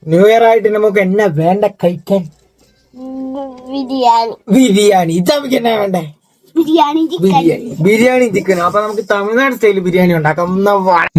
New year ആയിട്ട് നമുക്ക് എന്നാ വേണ്ട കഴിക്കാൻ? ബിരിയാണി. ഇതാമിക്ക് എന്നാ വേണ്ടേ? ബിരിയാണി ചിക്കൻ. അപ്പൊ നമുക്ക് തമിഴ്നാട് സ്റ്റൈൽ ബിരിയാണി ഉണ്ടാക്കാം.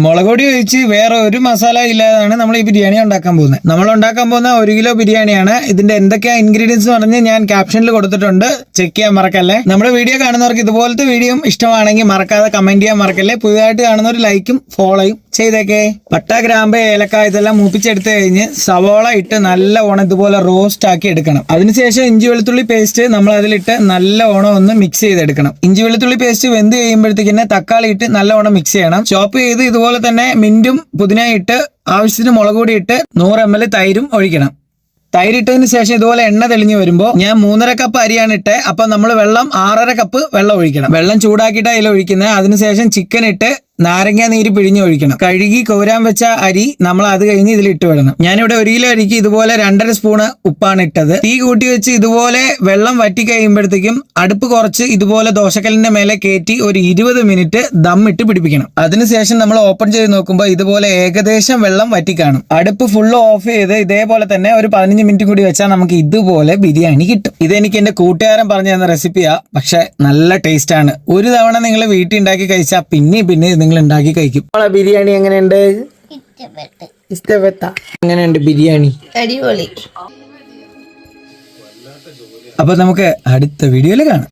മുളക് പൊടി ഒഴിച്ച് വേറെ ഒരു മസാല ഇല്ലാതാണ് നമ്മൾ ഈ ബിരിയാണി ഉണ്ടാക്കാൻ പോകുന്നത്. നമ്മൾ ഉണ്ടാക്കാൻ പോകുന്ന 1 കിലോ ബിരിയാണിയാണ്. ഇതിന്റെ എന്തൊക്കെയാ ഇൻഗ്രീഡിയൻസ് പറഞ്ഞ് ഞാൻ ക്യാപ്ഷനിൽ കൊടുത്തിട്ടുണ്ട്, ചെക്ക് ചെയ്യാൻ മറക്കല്ലേ. നമ്മുടെ വീഡിയോ കാണുന്നവർക്ക് ഇതുപോലത്തെ വീഡിയോ ഇഷ്ടമാണെങ്കിൽ മറക്കാതെ കമന്റ് ചെയ്യാൻ മറക്കല്ലേ. പുതുതായിട്ട് കാണുന്നവർ ലൈക്കും ഫോളോയും ചെയ്തേക്കേ. പട്ട, ഗ്രാമ്പ്, ഏലക്ക ഇതെല്ലാം മൂപ്പിച്ചെടുത്ത് കഴിഞ്ഞ് സവോള ഇട്ട് നല്ലവണ്ണം ഇതുപോലെ റോസ്റ്റ് ആക്കി എടുക്കണം. അതിനുശേഷം ഇഞ്ചി വെളുത്തുള്ളി പേസ്റ്റ് നമ്മൾ അതിലിട്ട് നല്ലവണ്ണം ഒന്ന് മിക്സ് ചെയ്തെടുക്കണം. ഇഞ്ചി വെളുത്തുള്ളി പേസ്റ്റ് വെന്ത് കഴിയുമ്പോഴത്തേക്കിന് തക്കാളി ഇട്ട് നല്ലവണ്ണം മിക്സ് ചെയ്യണം. ചോപ്പ് ചെയ്ത് ഇതുപോലെ തന്നെ മിന്റും പുതിന ഇട്ട് ആവശ്യത്തിന് മുളക് പൊടി ഇട്ട് 100 ml തൈരും ഒഴിക്കണം. തൈരിട്ടതിന് ശേഷം ഇതുപോലെ എണ്ണ തെളിഞ്ഞു വരുമ്പോൾ ഞാൻ 3.5 കപ്പ് അരിയാണ് ഇട്ട്. അപ്പൊ നമ്മൾ വെള്ളം 6.5 കപ്പ് വെള്ളം ഒഴിക്കണം. വെള്ളം ചൂടാക്കിയിട്ട് അതിൽ ഒഴിക്കുന്നത്. അതിനുശേഷം ചിക്കൻ ഇട്ട് നാരങ്ങ നീര് പിഴിഞ്ഞ് ഒഴിക്കണം. കഴുകി കോരാൻ വെച്ച അരി നമ്മൾ അത് കഴിഞ്ഞ് ഇതിൽ ഇട്ട് വിടണം. ഞാനിവിടെ 1 കിലോ അരിക്ക് ഇതുപോലെ 2.5 സ്പൂണ് ഉപ്പാണ് ഇട്ടത്. തീ കൂട്ടി വെച്ച് ഇതുപോലെ വെള്ളം വറ്റി കഴിയുമ്പോഴത്തേക്കും അടുപ്പ് കുറച്ച് ഇതുപോലെ ദോശക്കല്ലിന്റെ മേലെ കയറ്റി ഒരു 20 മിനിറ്റ് ദം ഇട്ട് പിടിപ്പിക്കണം. അതിനുശേഷം നമ്മൾ ഓപ്പൺ ചെയ്ത് നോക്കുമ്പോൾ ഇതുപോലെ ഏകദേശം വെള്ളം വറ്റി കാണും. അടുപ്പ് ഫുള്ള് ഓഫ് ചെയ്ത് ഇതേപോലെ തന്നെ ഒരു 15 മിനിറ്റ് കൂടി വെച്ചാൽ നമുക്ക് ഇതുപോലെ ബിരിയാണി കിട്ടും. ഇതെനിക്ക് എന്റെ കൂട്ടുകാരൻ പറഞ്ഞു തന്ന റെസിപ്പിയാ. പക്ഷെ നല്ല ടേസ്റ്റ് ആണ്. ഒരു തവണ നിങ്ങൾ വീട്ടിൽ ഉണ്ടാക്കി കഴിച്ചാൽ പിന്നെ നിങ്ങൾ ഉണ്ടാക്കി കഴിക്കും. ബിരിയാണി എങ്ങനെയുണ്ട്? ഇഷ്ടപ്പെട്ട? എങ്ങനെയുണ്ട് ബിരിയാണി? അടിപൊളി. അപ്പൊ നമുക്ക് അടുത്ത വീഡിയോയിൽ കാണാം.